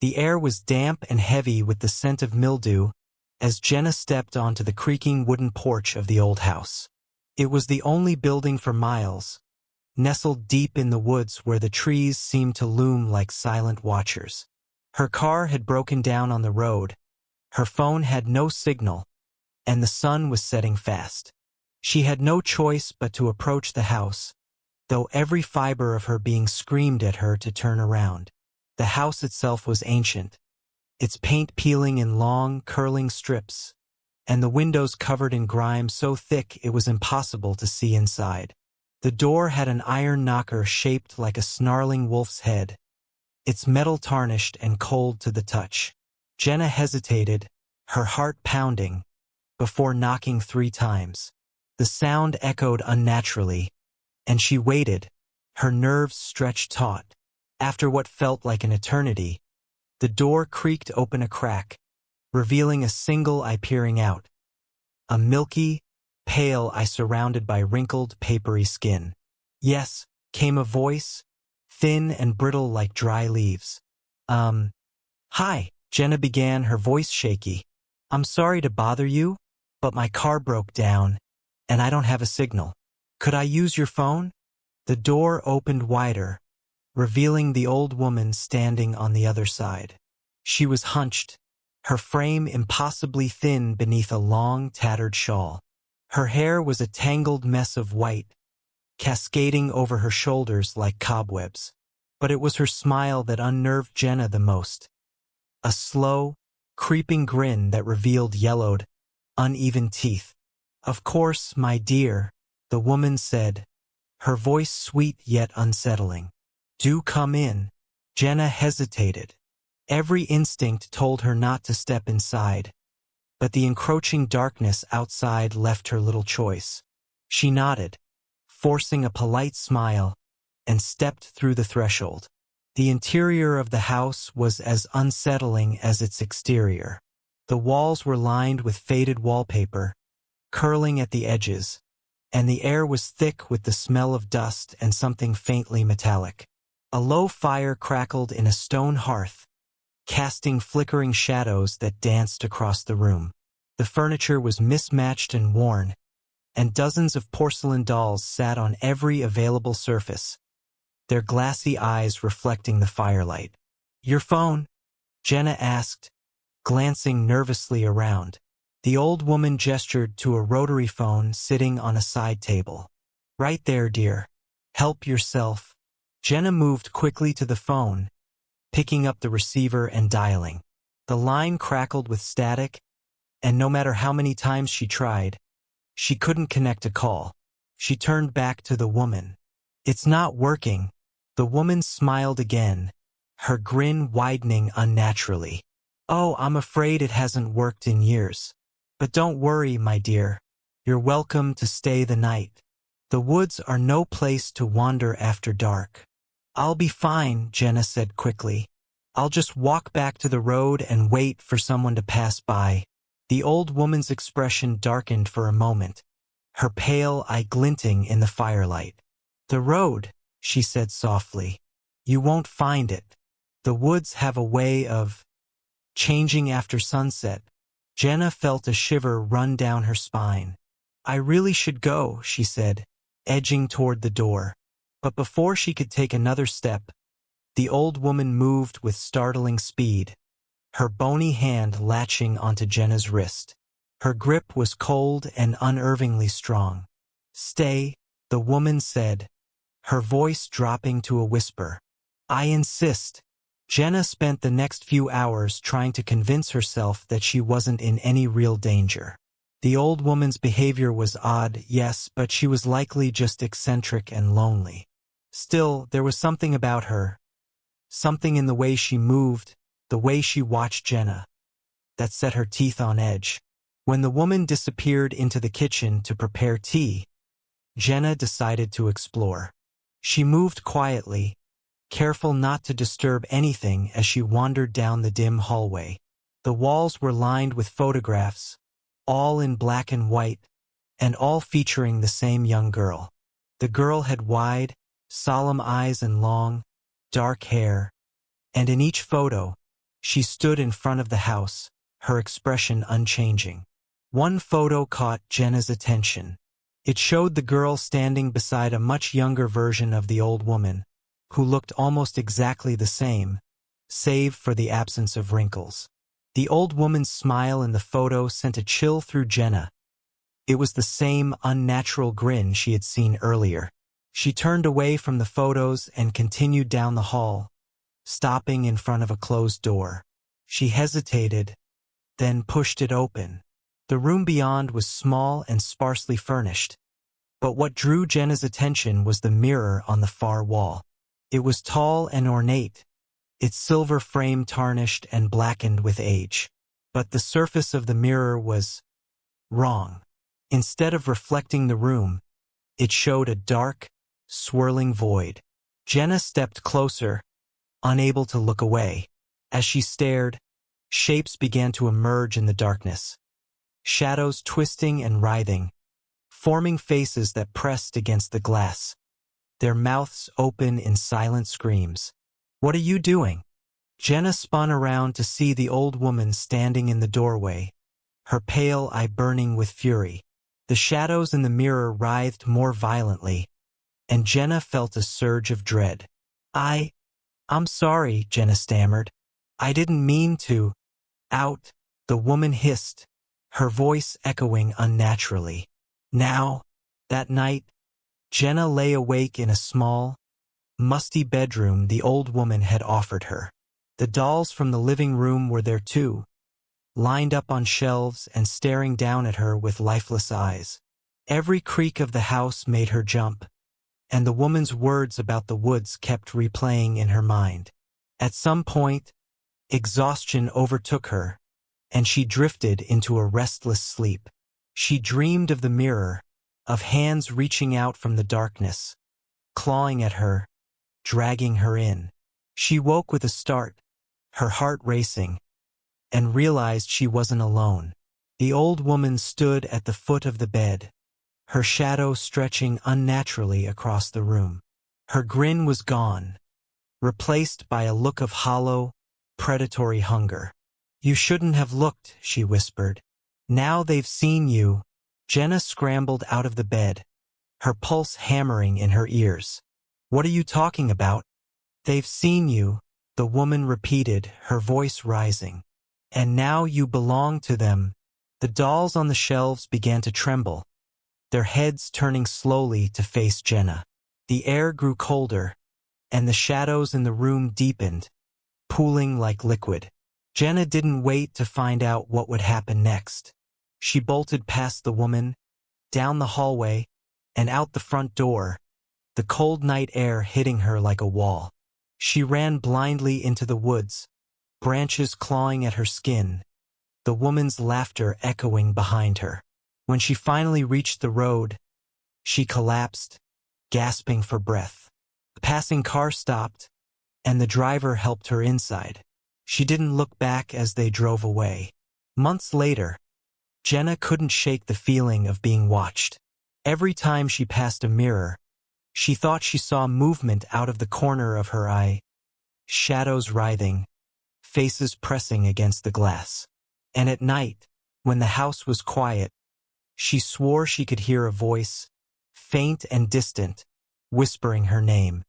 The air was damp and heavy with the scent of mildew as Jenna stepped onto the creaking wooden porch of the old house. It was the only building for miles, nestled deep in the woods where the trees seemed to loom like silent watchers. Her car had broken down on the road, her phone had no signal, and the sun was setting fast. She had no choice but to approach the house, though every fiber of her being screamed at her to turn around. The house itself was ancient, its paint peeling in long, curling strips, and the windows covered in grime so thick it was impossible to see inside. The door had an iron knocker shaped like a snarling wolf's head, its metal tarnished and cold to the touch. Jenna hesitated, her heart pounding, before knocking 3 times. The sound echoed unnaturally, and she waited, her nerves stretched taut. After what felt like an eternity, the door creaked open a crack, revealing a single eye peering out. A milky, pale eye surrounded by wrinkled, papery skin. "Yes," came a voice, thin and brittle like dry leaves. Hi," Jenna began, her voice shaky. "I'm sorry to bother you, but my car broke down, and I don't have a signal. Could I use your phone?" The door opened wider, revealing the old woman standing on the other side. She was hunched, her frame impossibly thin beneath a long, tattered shawl. Her hair was a tangled mess of white, cascading over her shoulders like cobwebs. But it was her smile that unnerved Jenna the most. A slow, creeping grin that revealed yellowed, uneven teeth. "Of course, my dear," the woman said, her voice sweet yet unsettling. "Do come in." Jenna hesitated. Every instinct told her not to step inside, but the encroaching darkness outside left her little choice. She nodded, forcing a polite smile, and stepped through the threshold. The interior of the house was as unsettling as its exterior. The walls were lined with faded wallpaper, curling at the edges, and the air was thick with the smell of dust and something faintly metallic. A low fire crackled in a stone hearth, casting flickering shadows that danced across the room. The furniture was mismatched and worn, and dozens of porcelain dolls sat on every available surface, their glassy eyes reflecting the firelight. "Your phone?" Jenna asked, glancing nervously around. The old woman gestured to a rotary phone sitting on a side table. "Right there, dear. Help yourself." Jenna moved quickly to the phone, picking up the receiver and dialing. The line crackled with static, and no matter how many times she tried, she couldn't connect a call. She turned back to the woman. "It's not working." The woman smiled again, her grin widening unnaturally. "Oh, I'm afraid it hasn't worked in years. But don't worry, my dear. You're welcome to stay the night. The woods are no place to wander after dark." "I'll be fine," Jenna said quickly. "I'll just walk back to the road and wait for someone to pass by." The old woman's expression darkened for a moment, her pale eye glinting in the firelight. "The road," she said softly. "You won't find it. The woods have a way of changing after sunset." Jenna felt a shiver run down her spine. "I really should go," she said, edging toward the door. But before she could take another step, the old woman moved with startling speed, her bony hand latching onto Jenna's wrist. Her grip was cold and unnervingly strong. "Stay," the woman said, her voice dropping to a whisper. "I insist." Jenna spent the next few hours trying to convince herself that she wasn't in any real danger. The old woman's behavior was odd, yes, but she was likely just eccentric and lonely. Still, there was something about her, something in the way she moved, the way she watched Jenna, that set her teeth on edge. When the woman disappeared into the kitchen to prepare tea, Jenna decided to explore. She moved quietly, careful not to disturb anything as she wandered down the dim hallway. The walls were lined with photographs, all in black and white, and all featuring the same young girl. The girl had wide, solemn eyes and long, dark hair, and in each photo, She stood in front of the house, her expression unchanging. One photo caught Jenna's attention. It showed the girl standing beside a much younger version of the old woman, who looked almost exactly the same, save for the absence of wrinkles. The old woman's smile in the photo sent a chill through Jenna. It was the same unnatural grin she had seen earlier. She turned away from the photos and continued down the hall, stopping in front of a closed door. She hesitated, then pushed it open. The room beyond was small and sparsely furnished, but what drew Jenna's attention was the mirror on the far wall. It was tall and ornate, its silver frame tarnished and blackened with age. But the surface of the mirror was wrong. Instead of reflecting the room, it showed a dark, swirling void. Jenna stepped closer, unable to look away. As she stared, shapes began to emerge in the darkness. Shadows twisting and writhing, forming faces that pressed against the glass, their mouths open in silent screams. "What are you doing?" Jenna spun around to see the old woman standing in the doorway, her pale eye burning with fury. The shadows in the mirror writhed more violently, and Jenna felt a surge of dread. I'm sorry," Jenna stammered. "I didn't mean to." "Out," the woman hissed, her voice echoing unnaturally. Now, that night, Jenna lay awake in a small, musty bedroom the old woman had offered her. The dolls from the living room were there too, lined up on shelves and staring down at her with lifeless eyes. Every creak of the house made her jump, and the woman's words about the woods kept replaying in her mind. At some point, exhaustion overtook her, and she drifted into a restless sleep. She dreamed of the mirror, of hands reaching out from the darkness, clawing at her, dragging her in. She woke with a start, her heart racing, and realized she wasn't alone. The old woman stood at the foot of the bed, her shadow stretching unnaturally across the room. Her grin was gone, replaced by a look of hollow, predatory hunger. "You shouldn't have looked," she whispered. "Now they've seen you." Jenna scrambled out of the bed, her pulse hammering in her ears. "What are you talking about?" "They've seen you," the woman repeated, her voice rising. "And now you belong to them." The dolls on the shelves began to tremble, their heads turning slowly to face Jenna. The air grew colder, and the shadows in the room deepened, pooling like liquid. Jenna didn't wait to find out what would happen next. She bolted past the woman, down the hallway, and out the front door, the cold night air hitting her like a wall. She ran blindly into the woods, branches clawing at her skin, the woman's laughter echoing behind her. When she finally reached the road, she collapsed, gasping for breath. A passing car stopped, and the driver helped her inside. She didn't look back as they drove away. Months later, Jenna couldn't shake the feeling of being watched. Every time she passed a mirror, she thought she saw movement out of the corner of her eye, shadows writhing, faces pressing against the glass. And at night, when the house was quiet, she swore she could hear a voice, faint and distant, whispering her name.